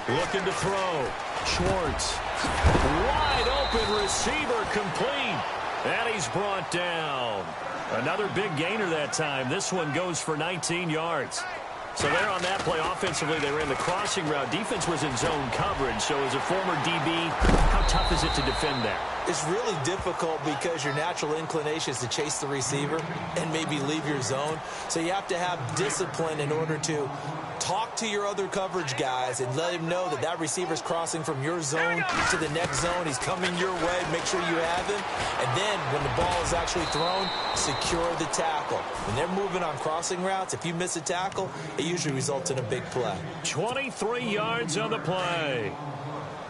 Looking to throw. Schwartz. Wide open receiver, complete. And he's brought down. Another big gainer that time. This one goes for 19 yards. So there on that play, offensively, they ran the crossing route. Defense was in zone coverage. So as a former DB, how tough is it to defend that? It's really difficult because your natural inclination is to chase the receiver and maybe leave your zone. So you have to have discipline in order to talk to your other coverage guys and let him know that that receiver's crossing from your zone to the next zone. He's coming your way. Make sure you have him. And then when the ball is actually thrown, secure the tackle. When they're moving on crossing routes, if you miss a tackle, it usually results in a big play. 23 yards on the play.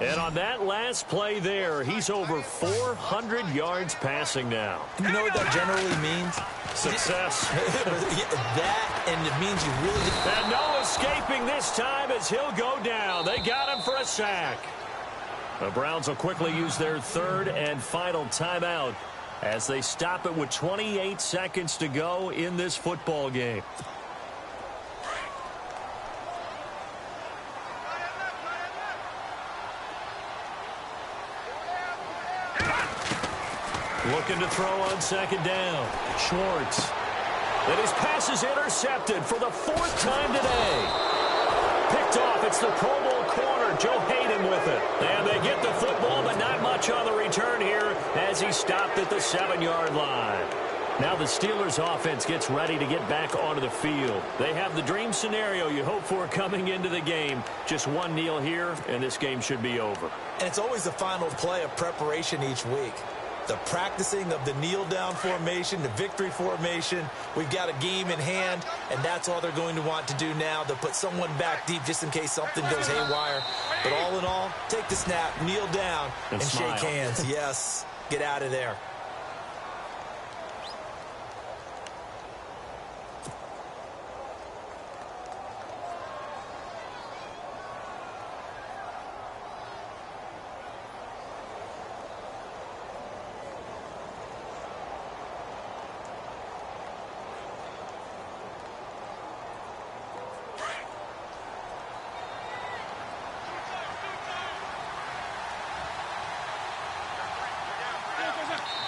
And on that last play there, he's over 400 yards passing now. You know what that generally means? Success. That, and it means you really... And no escaping this time as he'll go down. They got him for a sack. The Browns will quickly use their 3rd and final timeout as they stop it with 28 seconds to go in this football game. Looking to throw on 2nd down. Schwartz. And his pass is intercepted for the 4th time today. Picked off. It's the Pro Bowl corner. Joe Hayden with it. And they get the football, but not much on the return here as he stopped at the 7-yard line. Now the Steelers offense gets ready to get back onto the field. They have the dream scenario you hope for coming into the game. Just one kneel here, and this game should be over. And it's always the final play of preparation each week. The practicing of the kneel-down formation, the victory formation. We've got a game in hand, and that's all they're going to want to do now. They'll put someone back deep just in case something goes haywire. But all in all, take the snap, kneel down, and shake hands. Yes, get out of there.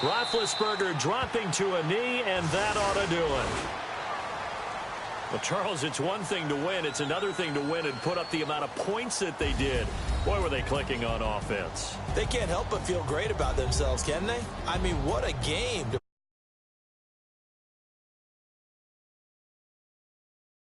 Roethlisberger dropping to a knee, and that ought to do it. Well, Charles, it's one thing to win. It's another thing to win and put up the amount of points that they did. Boy, were they clicking on offense. They can't help but feel great about themselves, can they? I mean, what a game to